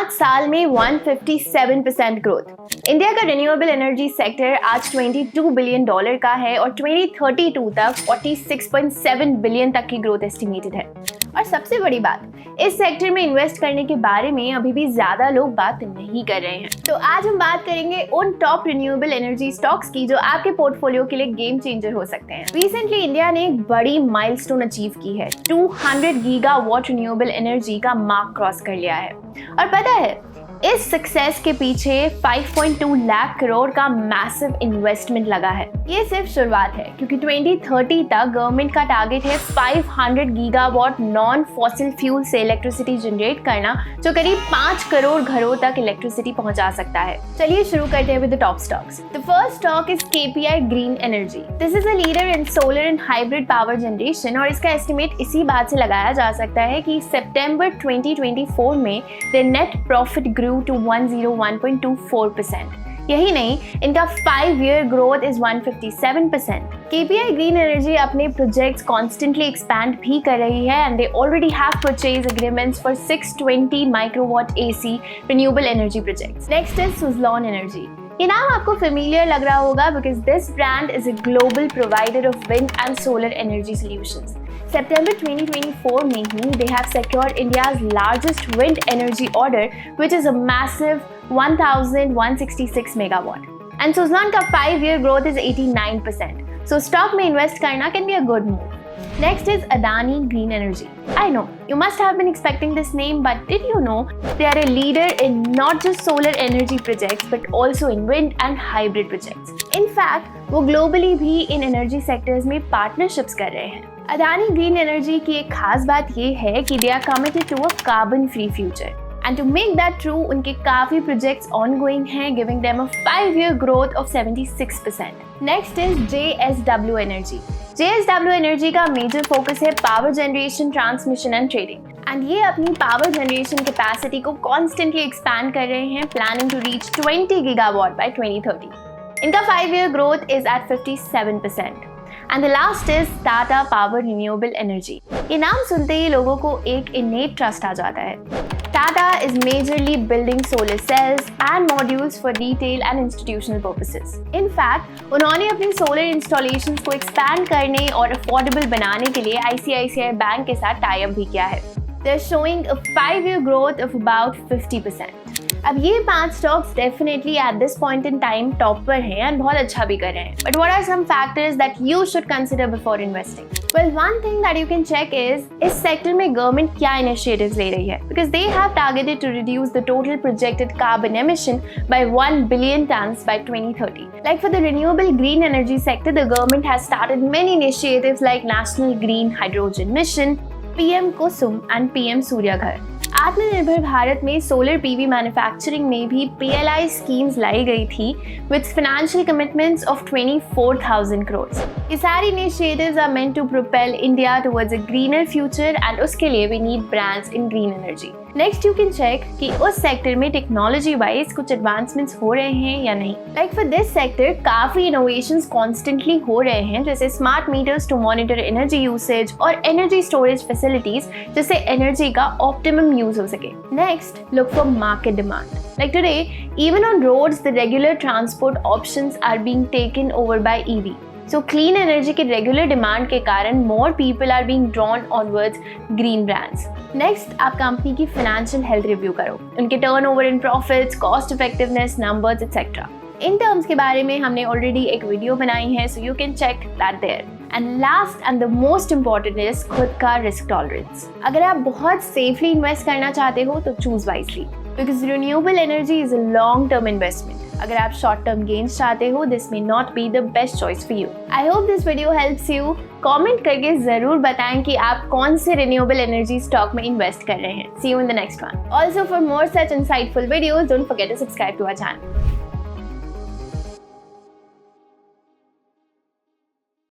5 साल में 157% growth. India का रिन्यूएबल एनर्जी सेक्टर आज $22 बिलियन का है और 2032 तक 46.7 बिलियन तक की ग्रोथ एस्टिमेटेड है। और सबसे बड़ी बात, इस सेक्टर में इन्वेस्ट करने के बारे में अभी भी ज्यादा लोग बात नहीं कर रहे हैं। तो आज हम बात करेंगे उन टॉप रिन्यूएबल एनर्जी स्टॉक्स की जो आपके पोर्टफोलियो के लिए गेम चेंजर हो सकते हैं। रिसेंटली इंडिया ने एक बड़ी माइलस्टोन अचीव की है, 200 गीगावाट रिन्यूएबल एनर्जी का मार्क क्रॉस कर लिया है। और पता है, इस सक्सेस के पीछे 5.2 लाख करोड़ का मैसिव इन्वेस्टमेंट लगा है। ये सिर्फ शुरुआत है, क्योंकि 2030 तक गवर्नमेंट का टारगेट है 500 गीगावाट नॉन फॉसिल फ्यूल से इलेक्ट्रिसिटी जनरेट करना, जो करीब 5 करोड़ घरों तक इलेक्ट्रिसिटी पहुंचा सकता है। चलिए शुरू करते हैं with the top stocks. The first stock is KPI green energy. This is a leader in solar and hybrid power generation और इसका एस्टिमेट इसी बात से लगाया जा सकता है कि सितंबर 2024 में the net profit grew to 101.24%। यही नहीं, इनका 5-year growth is 157%। KPI green energy अपने प्रोजेक्ट्स कॉन्स्टेंटली एक्सपैंड भी कर रही है and they already have purchase agreements for 620 microwatt AC renewable energy projects. Next is Suzlon energy. ये नाम आपको फेमिलियर लग रहा होगा because this brand is a global provider of wind and solar energy solutions. September 2024 में ही they have secured India's largest wind energy order, which is a massive 1,166 megawatt. And Suzlon का 5-year growth is 89%. So stock में invest करना can be a good move. Next is Adani Green Energy. I know you must have been expecting this name, but did you know they are a leader in not just solar energy projects but also in wind and hybrid projects. In fact, वो globally भी इन energy sectors में partnerships कर रहे हैं। Adani green energy की एक खास बात ये है कि they are committed to a carbon free future and to make that true उनके काफी प्रोजेक्ट्स ऑनगोइंग हैं, giving them a 5-year growth of 76%। Next is JSW energy. JSW energy का मेजर फोकस है power generation, transmission and trading and ये अपनी power generation capacity को constantly expand कर रहे हैं, planning to reach 20 gigawatt by 2030। इनका 5-year growth is at 57%। And the last is Tata Power Renewable Energy. ये नाम सुनते ही लोगों को एक innate trust आ जाता है। Tata is majorly building solar cells and modules for retail and institutional purposes. In fact, उन्होंने अपनी solar installations को expand करने और affordable बनाने के लिए ICICI बैंक के साथ tie up भी किया है। They're showing a 5-year growth of about 50%. अब ये 5 stocks definitely at this point in time top पर हैं और बहुत अच्छा भी कर रहे हैं। But what are some factors that you should consider before investing? Well, one thing that you can check is इस सेक्टर में गवर्नमेंट क्या इनिशिएटिव्स ले रही है, because they have targeted to reduce the total projected carbon emission by 1 billion tons by 2030. Like for the renewable green energy sector, the government has started many initiatives like National Green Hydrogen Mission, PM Kusum and PM Suryaghar. आत्मनिर्भर भारत में solar PV manufacturing में भी PLI schemes लाई गई थी with financial commitments of 24,000 crore. ये सारी initiatives are meant to propel India towards a greener future and उसके लिए we need brands in green energy. Next you can check कि उस सेक्टर में टेक्नोलॉजी वाइज कुछ एडवांसमेंट्स हो रहे हैं या नहीं। लाइक फॉर दिस सेक्टर काफी इनोवेशंस कॉन्स्टेंटली हो रहे हैं, जैसे smart meters to monitor energy usage और एनर्जी स्टोरेज फैसिलिटीज जिससे एनर्जी का ऑप्टिमम यूज हो सके। Next, look for market demand. Like today, even on roads, the regular transport options are being taken over by EV. So clean energy के regular demand के कारण more people are being drawn onwards green brands. Next, आप company की financial health review करो, उनके turnover and profits, cost effectiveness, numbers, etc. In terms के बारे में हमने ऑलरेडी एक वीडियो बनाई है, so you can check that there. And last and the most important is खुद का risk tolerance. अगर आप बहुत safely invest करना चाहते हो तो choose wisely. Because renewable energy is a long-term investment. अगर आप short-term gains चाहते हो, this may not be the best choice for you. I hope this video helps you. Comment करके जरूर बताएं कि आप कौन से renewable energy stock में invest कर रहे हैं. See you in the next one. Also, for more such insightful videos, don't forget to subscribe to our channel.